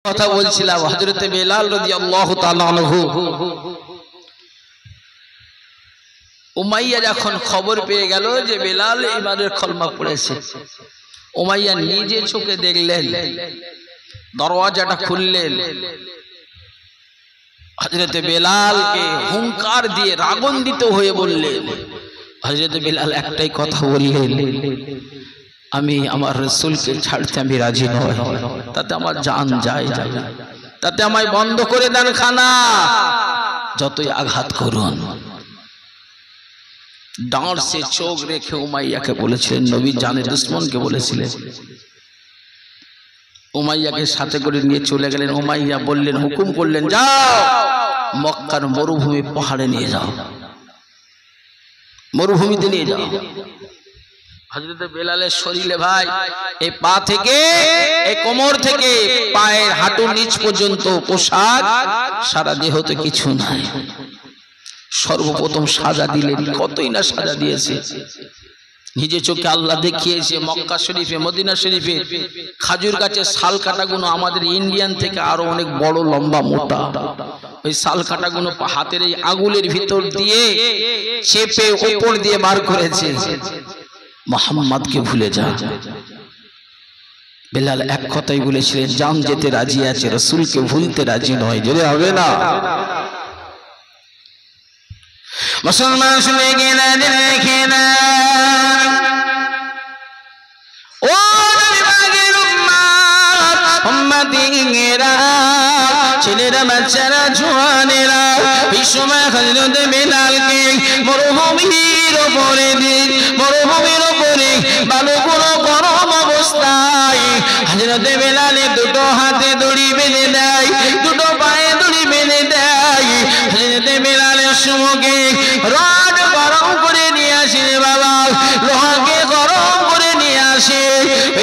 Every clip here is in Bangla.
কথা বলছিলাম হযরত বেলাল রাদিয়াল্লাহু তাআলা আনহু উমাইয়া যখন খবর পেয়ে গেল যে বেলাল ইমানের কলমা পড়েছে, উমাইয়া নিজে চোখে দেখলেন, দরওয়াজাটা খুললেন, হযরত বেলালকে হুঙ্কার দিয়ে রাগান্বিত হয়ে বললেন, হযরত বেলাল একটাই কথা বললেন, আমি আমার রাসূলকে ছাড়তে আমি রাজি নই, তাতে আমার জান যায়, তাতে আমায় বন্ধ করে দেন খানা, যতই আঘাত করুন। ডাঁড় সে চোখ রেখে উমাইয়াকে বলেছিলেন, নবী জানে দুশমনকে বলেছিলেন। উমাইয়াকে সাথে করে নিয়ে চলে গেলেন। উমাইয়া বললেন, হুকুম করলেন, যাও মক্কার মরুভূমি পাহাড়ে নিয়ে যাও, মরুভূমিতে নিয়ে যাও। হযরত বেলালের শরীরে ভাই এই পা থেকে এই কোমর থেকে পায়ের হাঁটুর নিচ পর্যন্ত পোশাক, সারা দেহতে কিছু নাই। সর্বপ্রথম সাজা দিলেন, কতই না সাজা দিয়েছে, নিজে চোখে আল্লাহ দেখিয়েছে। মক্কা শরীফে মদিনা শরীফে খাজুর গাছের শাল কাটাগুলো আমাদের ইন্ডিয়ান থেকে আরো অনেক বড় লম্বা মোটা, ওই শাল কাটাগুলো হাতের এই আঙুলের ভিতর দিয়ে চেপে উপর দিয়ে বার করেছে, মুহাম্মদকে ভুলে যা। বেলাল এক কথাই বলেছিলেন, জান যেতে রাজি আছে, রাসূলকে ভুলতে রাজি নয়। যদি হবে না মুসলমান শুনে গেলে দেখে না, ও নবীর উম্মত উম্মতিরা, ছেলেরা বাচ্চারা জওয়ানেরা, এই সময় হযরত বেলালকে মরুভূমির উপরে বালুগুলো গরম অবস্থায় হযরত বেলালের দুটো হাতে দড়ি বেঁধে দেয়, দুটো পায়ে দড়ি বেঁধে দেয়। হযরত বেলালের সম্মুখে রড গরম করে নিয়ে আসে, বাবা লোহাকে গরম করে নিয়ে আসে।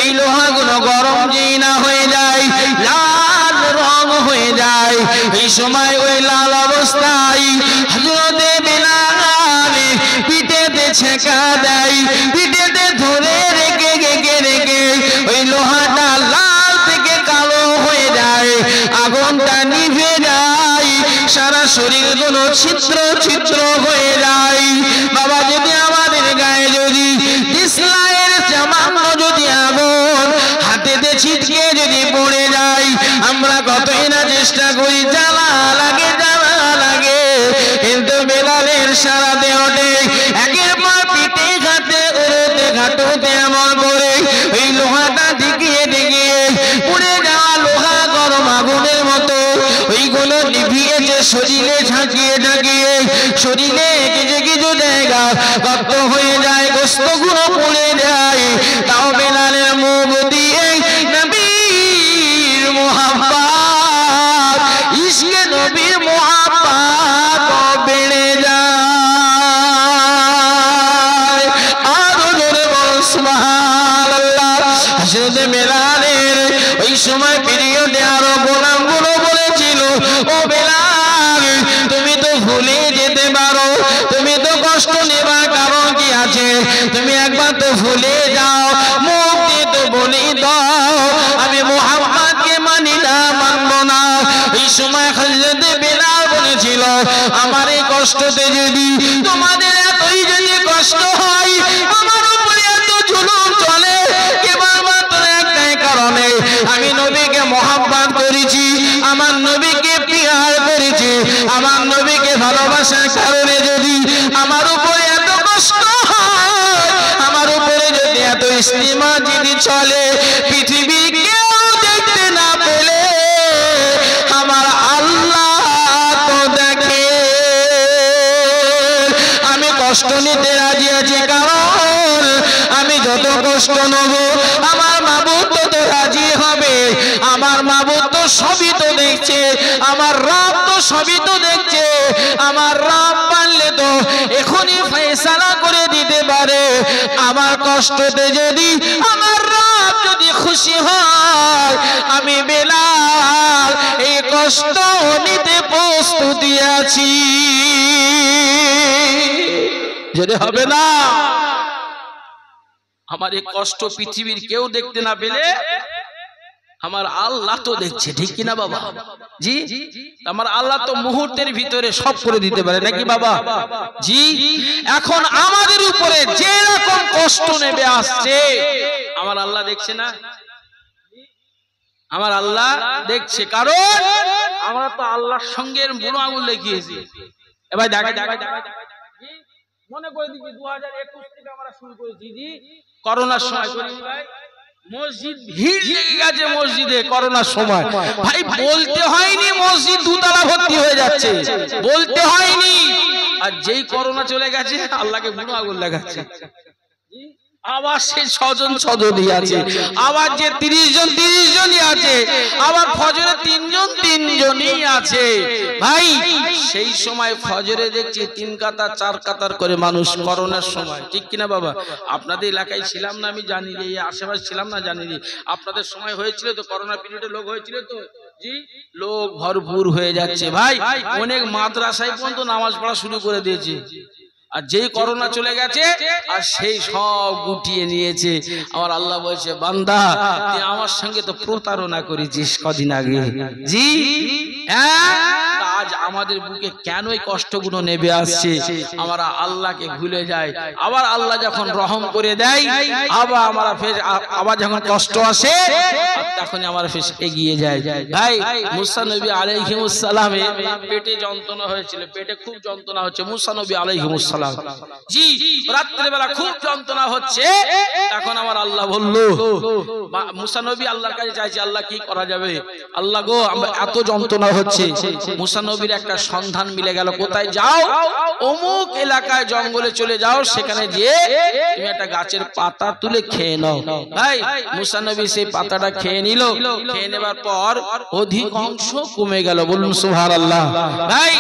এই লোহাগুলো গরম যেই না হয়ে যায়, লাল রং হয়ে যায়। এই সময় ওই লাল অবস্থায় হযরত বেলাল পিঠেতে ছেঁকা দেয়, পিঠেতে ধরে রেখে ওই লোহাটা লাল থেকে কালো হয়ে যায়, আগুনটা নিভে যায়, সারা শরীরগুলো ছিদ্র ছিদ্র হয়ে যায়। বাবা যদি আমাদের গায়ে যদি ইসলামের সামান্য যদি আগুন হাতেতে ছিটকে যদি পড়ে যায়, আমরা কতই না চেষ্টা করি, জ্বালা লাগে কিন্তু বেলালের সারা দেহতে একের পর পিঠে ঘাটে উড়োতে ঘাটোতে এমন করে ওই লোহাটা ঢিকিয়ে পুড়ে যাওয়া লোহা গরম আগুনের মতো ওইগুলো নিভিয়েছে, শরীরে ঝাঁকিয়ে শরীরে কিছু জায়গা রক্ত হয়ে যায়, গোশতগুলো পুড়ে যায়। তাও বেলালের মুখ দিয়ে নবীর মুহাব্বত, ইশকে নবীর মুহাব্বত বেড়ে যায়। আরো জোরে বল সুবহানাল্লাহ। হযরত বেলালের ওই সময় পিরিয়ডে আরো গোলামগুলো বলেছিল, ও বেলাল তুমি তো ভুলে যেতে পারো, তুমি তো কষ্ট নেবার কারণ কি আছে, তুমি একবার তো ভুলে যাও, মুখ দিয়ে তো বলে দাও আমি মুহাম্মদকে মানি না, মানবো না। এই সময় হযরত বেলাল বলেছিল, আমার এই কষ্টতে যদি তোমাদের এতই যদি কষ্ট হয়, আমার উপরে এত জুলুম চলে, কেবলমাত্র একটাই কারণে, আমি নবীকে মুহাব্বত করেছি, আমার নবীকে প্যার করেছি, আমার নবীকে ভালোবাসার কারণে যদি আমার উপরে এত কষ্ট হয়, আমার উপরে যদি এত ইস্তিমা যদি চলে, পৃথিবী কেউ দেখতে না পেলে আমার আল্লাহ তো দেখে। আমি কষ্ট নিতে রাজি আছি, কারণ আমি যত কষ্ট নেব আমার মাবুদ তো রাজি হবে, আমার মাবুদ তো সবই তো দেখছে, আমার রব তো সবই তো দেখছে, আমার রব পারলে তো এখনই ফয়সালা করে দিতে পারে। আমার কষ্টতে যদি আমার রব যদি খুশি হয়, আমি বেলাল এই কষ্ট নিতে প্রস্তুতি আছি। যদি হবে না, আমার এই কষ্ট পৃথিবীর কেউ দেখতে না পেলে আমার আল্লাহ তো দেখছে, ঠিক কিনা বাবা? জি, আমার আল্লাহ তো মুহূর্তের ভিতরে সব করে দিতে পারে, নাকি বাবা? জি, এখন আমাদের উপরে যে রকম কষ্ট নেমে আসছে আমার আল্লাহ দেখছে না? আমার আল্লাহ দেখছে, কারণ আমরা তো আল্লাহর সঙ্গে বুড়ো আঙুল লেগিয়েছি। এবার মনে করে দিচ্ছি 2021 থেকে আমরা শুরু করেছি, জি, করোনার সময় মসজিদ ভিড় লেগে গেছে মসজিদে করোনার সময়। ভাই বলতে হয়নি মসজিদ দুতলা ভর্তি হয়ে যাচ্ছে, বলতে হয়নি। আর যেই করোনা চলে গেছে আল্লাহকে বুড়ো আগুন লাগাচ্ছে। আবার সে 6 জন 6 জনই আছে, আবার যে 30 জন 30 জনই আছে, আবার ফজরে 3 জন 3 জনই আছে। ভাই সেই সময় ফজরে দেখছি 3 কাতার 4 কাতার করে মানুষ করোনার সময়, ঠিক কিনা বাবা? আপনাদের এলাকায় ছিলাম না আমি জানি, এই আশেপাশে ছিলাম না জানি। আপনাদের সময় হয়েছিল তো, করোনা পিরিয়ডে লোক হয়েছিল তো, জি, লোক ভরপুর হয়ে যাচ্ছে। ভাই অনেক মাদ্রাসায় পর্যন্ত নামাজ পড়া শুরু করে দিয়েছে। আর যেই করোনা চলে গেছে আর সেই সব গুটিয়ে নিয়েছে। আমার আল্লাহ বলছে, বান্দা তুই আমার সঙ্গে তো প্রতারণা করেছিস কদিন আগে, জি, আজ আমাদের বুকে কেন এই কষ্টগুলো নেমে আসছে? আমরা আল্লাহকে ভুলে যাই। আবার আল্লাহ যখন রহম করে দেয়, আবার আমরা ফের আবার যখন কষ্ট আসে তখন আমরা ফের এগিয়ে যাই। ভাই মুসা নবী আলাইহিস সালামের পেটে যন্ত্রণা হয়েছিল, পেটে খুব যন্ত্রণা হচ্ছে। মুসা নবী আলাইহিস সালাম, জি, রাত্রে বেলা খুব যন্ত্রণা হচ্ছে। তখন আমার আল্লাহ বলল, মুসা নবী আল্লাহর কাছে চাইছে, আল্লাহ কি করা যাবে? আল্লাহ গো, আমরা এত যন্ত্রণা হচ্ছে। মুসা নবীর একটা সন্ধান মিলে গেল, কোথায় যাও? অমুক এলাকায় জঙ্গলে চলে যাও, সেখানে গিয়ে তুমি একটা গাছের পাতা তুলে খেয়ে নাও। ভাই মুসা নবী সেই পাতাটা খেয়ে নিল, খেয়ে নেবার পর অধিক অংশ কমে গেল, বলুন সুবহানাল্লাহ। ভাই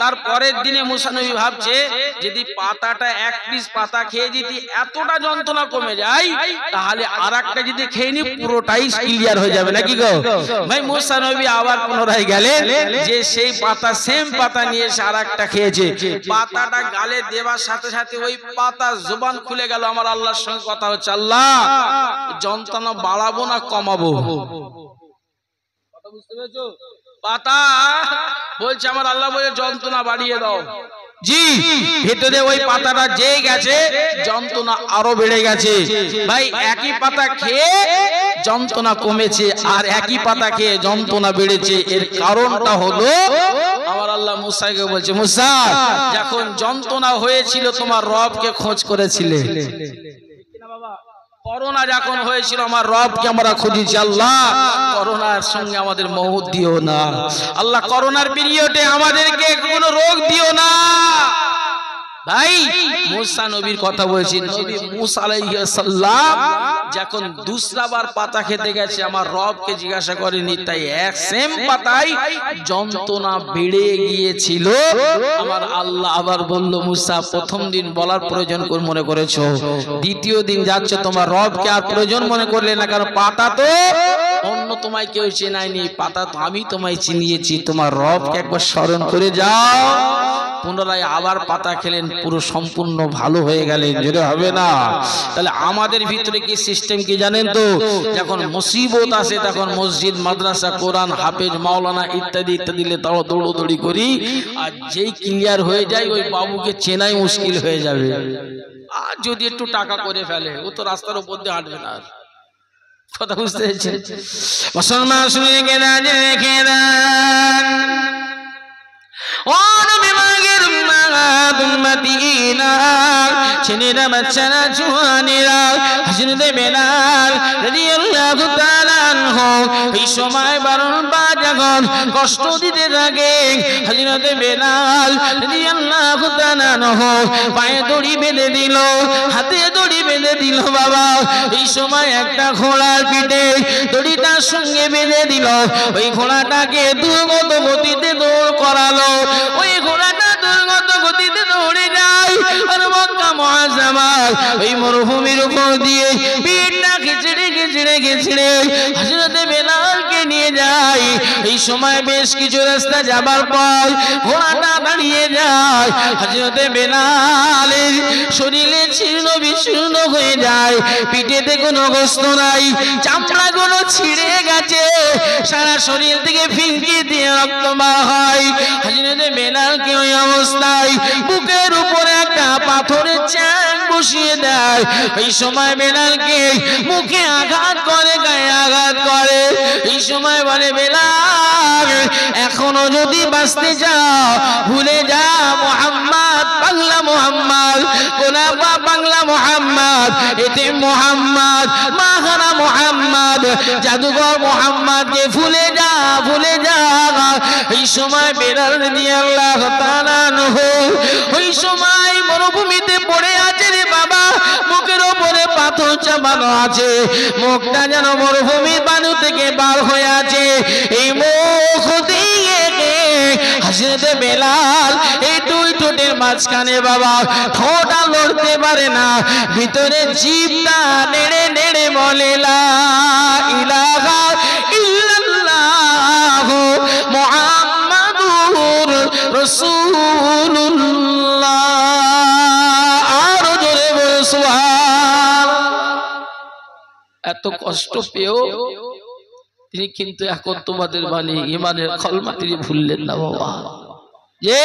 তার পরের দিনে মুসা নবী ভাবছে, যদি পাতাটা 1 পিস পাতা খেয়ে যদি এতটা যন্ত্রণা কমে যায়, তাহলে আরেকটা যদি খেয়ে নি পুরোটাই ক্লিয়ার হয়ে যাবে, নাকি গো? ভাই মুসা নবী আবার পুনরায় গেলেন, যে সেই পাতা সেম পাতা নিয়ে এসে আরেকটা খেয়েছে। পাতাটা গালে দেওয়ার সাথে সাথে ওই পাতা জবান খুলে গেল। আমার আল্লাহর সঙ্গে কথা হচ্ছে, আল্লাহ যন্ত্রণা বাড়াবো না কমাবো? কথা বুঝতে পেরেছো? পাতা বলছে, আমার আল্লাহ বলে যন্ত্রণা বাড়িয়ে দাও। জি, ভেতরে ওই পাতাটা যে গেছে যন্ত্রণা আরো বেড়ে গেছে। ভাই একই পাতা খেয়ে যন্ত্রণা কমেছে আর একই পাতা খেয়ে যন্ত্রণা বেড়েছে। এর কারণটা হলো, আমার আল্লাহ মুসাকে বলছে, মুসা যখন যন্ত্রণা হয়েছিল তোমার রবকে খোঁজ করেছিলে? করোনা যখন হয়েছিল আমার রবকে আমরা খুঁজেছি। আল্লাহ করোনার সঙ্গে আমাদের মওত দিও না, আল্লাহ করোনার পিরিয়ডে আমাদেরকে কোনো রোগ দিও না। ভাই মুসা নবীর কথা বলছি, নবী মুসা আলাইহিস সালাম যখন দুসরাবার পাতা খেতে গেছে আমার রবকে জিজ্ঞাসা করেনি, তাই এক সেম পাতায় যন্ত্রণা বেড়ে গিয়েছিল। আমার আল্লাহ আবার বলল, মুসা প্রথম দিন বলার প্রয়োজন মনে করেছো, দ্বিতীয় দিন যাচ্ছে তোমার রবকে আর প্রয়োজন মনে করলে না, কারণ পাতা তো অন্য তোমায় কেউ চেনায়নি, পাতা তো আমি তোমায় চিনিয়েছি। তোমার রবকে একবার স্মরণ করে যাও। পুনরায় আবার পাতা খেলেন, পুরো সম্পূর্ণ ভালো হয়ে গেলেন। যেটা হবে না। তাহলে আমাদের ভিতরে কি সিস্টেম কি জানেন তো? যখন মুসিবত আসে তখন মসজিদ, মাদ্রাসা, কোরআন, হাফেজ, মাওলানা ইত্যাদি ইত্যাদি তাও দৌড়দৌড়ি করি। আর যেই ক্লিয়ার হয়ে যায় ওই বাবুকে চেনাই মুশকিল হয়ে যাবে। আর যদি একটু টাকা করে ফেলে, ও তো রাস্তার উপর দিয়ে হাঁটবে না। কথা বুঝতে পেরেছেন? মুসলমান শুনে রেখে দেন, ও নবী মাগের উম্মতিনা, ছেলেরা বাচ্চারা জওয়ানেরা, হযরত বেলাল রাদিয়াল্লাহু তাআলা আনহু এই সময় বারবার যখন কষ্ট দিতে থাকে, হযরত বেলাল রাদিয়াল্লাহু তাআলা আনহু পায়ে দড়ি বেঁধে দিল, হাতে দড়ি বেঁধে দিল। বাবা এই সময় একটা ঘোড়ার পিঠে দড়িটার সঙ্গে বেঁধে দিল, ওই ঘোড়াটাকে দ্রুত গতিতে দৌড় করালো। ওই ঘোড়াটা দুর্গত গতিতে দৌড়ে যায় আর মক্কা মুআজ্জামা ওই মরুভূমির উপর দিয়ে পিঠটা খিচড়ে হযরত বেলালকে নিয়ে যায়। এই সময় বেশ কিছু রাস্তা যাবার পর ঘোড়াটা দাঁড়িয়ে যায়। হযরত বেলালের শরীরে ছিন্ন বিচ্ছিন্ন হয়ে যায়, পিঠেতে কোনো গোশত নাই, চামড়াগুলো ছিঁড়ে গেছে, সারা শরীর থেকে ফিনকি দিয়ে রক্ত বার হয়। হযরত বেলালকে ওই অবস্থায় বুকের উপরে একটা পাথরের চাং বসিয়ে দেয়। এই সময় বেলালকে মুখে আঘাত করে, গায়ে আঘাত করে। এই সময় বলে, বেলাল এখনো যদি বাঁচতে চাও ভুলে যা মুহাম্মদ, বাংলা মুহাম্মদ, গোলাপা বাংলা মুহাম্মদ, এতে মুহাম্মদ, মাহারা মুহাম্মদ, জাদুঘর মুহাম্মদকে ভুলে যা, ভুলে যা। এই সময় বেলাল রাদিয়াল্লাহু তাআলা আনহু ওই সময় মরুভূমিতে পড়ে আছে রে বাবা, মুখের উপরে পাথর চাপানো আছে, মুখটা যেন মরুভূমির বালু থেকে বার হয়ে আছে। এই মুখ দিয়ে হযরত বেলাল এই দুই ঠোঁটের মাঝখানে বাবা ঠোঁটা লড়তে পারে না, ভিতরে জিভটা নেড়ে নেড়ে বলে লা ইলাহা ইল্লাল্লাহ মুহাম্মাদুর রাসূলুল্লাহ। আর জোরে বলো সুবহানাল্লাহ। এত কষ্ট পেও তিনি কিন্তু এখন তোমাদের বাণী ইমানের কলমা তিনি ভুললেন না বাবা। যে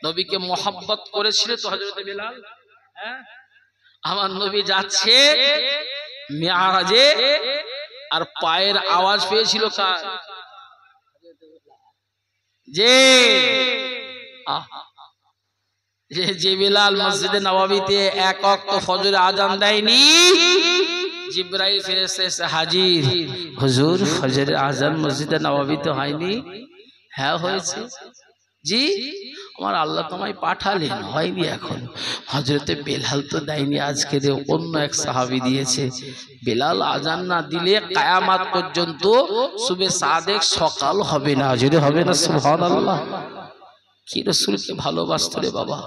নবীকে মোহাব্বত করেছিল তো হযরত বেলাল, আমার নবী যাচ্ছে মিরাজে আর পায়ের আওয়াজ পেয়েছিল কার? যে বেলাল মসজিদে নববীতে এক ওয়াক্ত ফজরের আযান দেয়নি, জিবরাইল ফেরেশতা এসে হাজির, হুজুর ফজরের আযান মসজিদে নববীতে হয়নি? হ্যাঁ হয়েছে। জি আমার আল্লাহ তোমায় পাঠালেন, হয়নি এখন। হযরতে বেলাল তো দেয়নি, আজকে অন্য এক সাহাবী দিয়েছে। বেলাল আযান না দিলে কিয়ামত পর্যন্ত সুবে সাদেক সকাল হবে না, যদি হবে না সুবহানাল্লাহ। কি রাসূলকে ভালোবাসতো রে বাবা,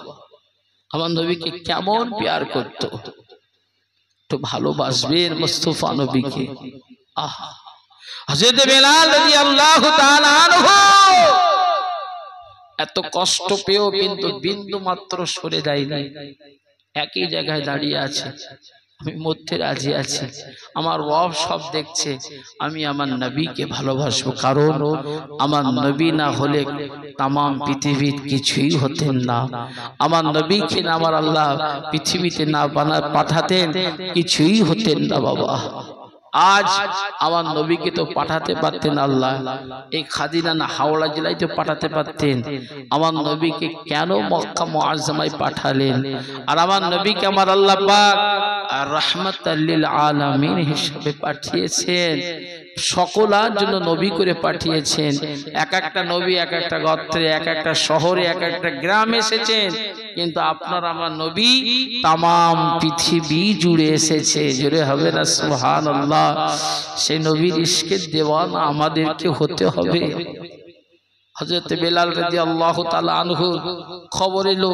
আমার নবীকে কেমন প্যার করতো, তো ভালোবাসবেন মুস্তাফা নবীকে। আহা হযরত বেলাল রাদিয়াল্লাহু তাআলা আনহু এত কষ্ট পেও কিন্তু বিন্দু মাত্র সরে যায়নি, একই জায়গায় দাঁড়িয়ে আছে। আমি মধ্যে রাজি আছি, আমার রব সব দেখছে, আমি আমার নবীকে ভালোবাসবো, কারণ আমার নবী না হলে তামাম পৃথিবীর কিছুই হতেন না। আমার নবীকে না আমার আল্লাহ পৃথিবীতে না পাঠাতেন কিছুই হতেন না বাবা। আজ আমার নবীকে তো পাঠাতে পারতেন আল্লাহ, এই খাদিনা না হাওড়া জেলায় তো পাঠাতে পারতেন। আমার নবীকে কেন মক্কা মুআজ্জামায় পাঠালেন? আর আমার নবীকে আমার আল্লাহ পাক রাহমাতাল লিল আলামিন হিসেবে পাঠিয়েছেন, সকলের জন্য নবী করে পাঠিয়েছেন। এক একটা নবী এক একটা গোত্রে, এক একটা শহরে, এক একটা গ্রামে এসেছেন, কিন্তু আপনার আমার নবী তামাম পৃথিবী জুড়ে এসেছে। জুড়ে হবে না সুবহানাল্লাহ। সেই নবীর ইশকের দেওয়ানা আমাদেরকে হতে হবে। হযরত বেলাল রাদিয়াল্লাহু তাআলা আনহু খবর এলো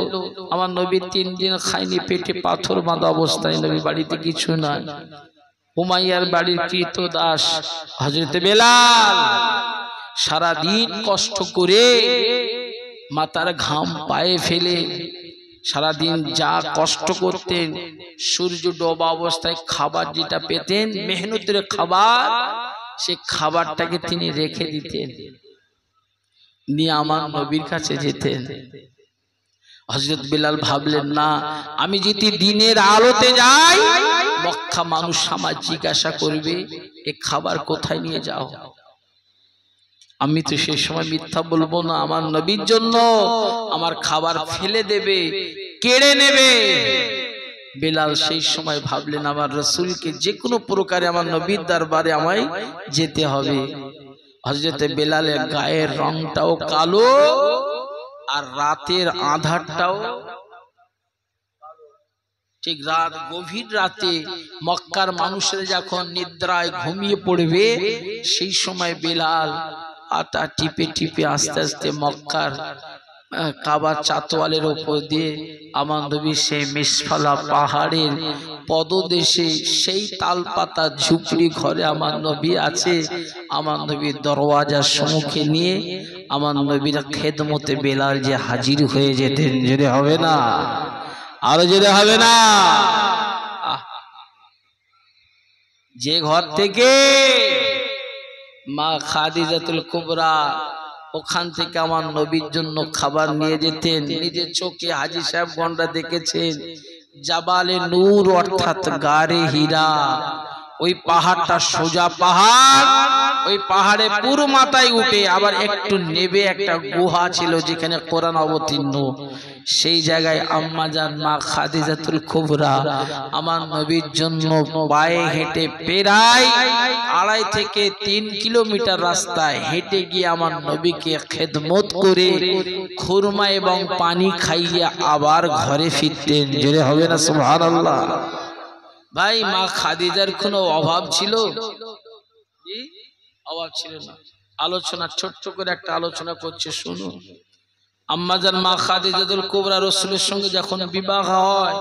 আমার নবী 3 দিন খায়নি, পেটে পাথর বাঁধা অবস্থায়, নবী বাড়িতে কিছু নাই। উমাইয়ার বাড়ির কৃতদাস হযরত বেলাল সারা দিন কষ্ট করে মাথার ঘাম পায়ে ফেলে সারা দিন যা কষ্ট করতেন, সূর্য ডোবা অবস্থায় খাবার যেটা পেতেন মেহনতের খাবার, সে খাবারটাকে তিনি রেখে দিতেন, নিয়ে আমার নবীর কাছে যেতেন। হযরত বেলাল ভাবলেন, না আমি যদি দিনের আলোতে যাই মক্কা মানুষ আমার জিজ্ঞাসা করবে এ খাবার কোথায় নিয়ে যাও। আমি তো সেই সময় মিথ্যা বলবো না, আমার নবীর জন্য আমার খাবার ফেলে দেবে, কেড়ে নেবে। বেলাল সেই সময় ভাবলেন আমার রাসূলকে যে কোনো প্রকারে আমার নবীর দরবারে আমায় যেতে হবে। হযরত বেলালের গায়ের রংটাও কালো আর রাতের আঁধারটাও, ঠিক রাত গভীর রাতে মক্কার মানুষেরা যখন নিদ্রায় ঘুমিয়ে পড়বে সেই সময় বেলাল আটা টিপে টিপে আস্তে আস্তে মক্কার কাবার চাতওয়ালের উপর দিয়ে আমার নবী সেই মিসফালা পাহাড়ের পদদেশে সেই তালপাতা ঝুপড়ি ঘরে আমার নবী আছে। আমার নবীর দরওয়াজার সম্মুখে নিয়ে আমার নবীর খেদমতে বেলাল যে হাজির হয়ে যেতেন। যদি হবে না, আরো যদি হবে না, যে ঘর থেকে মা খাদিজাতুল কুবরা ওখান থেকে আমার নবীর জন্য খাবার নিয়ে যেতেন, নিজের চোখে হাজী সাহেব গন্ডা দেখেছেন। জাবালে নূর অর্থাৎ গারে হীরা, ওই পাহাড়টা সোজা পাহাড়, ওই পাহাড়ে পুরো মাথায় উঠে আবার একটু নেবে একটা গুহা ছিল যেখানে কোরআন অবতীর্ণ। সেই জায়গায় আম্মাজান মা খাদিজাতুল কুবরা আমার নবীর জন্য পায়ে হেঁটে প্রায় 2.5 থেকে 3 কিলোমিটার রাস্তায় হেঁটে গিয়ে আমার নবীকে খেদমত করে খুরমা এবং পানি খাইয়ে আবার ঘরে ফিরতেন। জোরে হবে না সুবহানাল্লাহ। ভাই মা খাদিজার কোনো অভাব ছিল? অভাব ছিল না। আলোচনা ছোট্ট করে একটা আলোচনা করছে, শুনুন। আম্মাজান মা খাদিজাতুল কুবরা রাসূলের সঙ্গে যখন বিবাহ হয়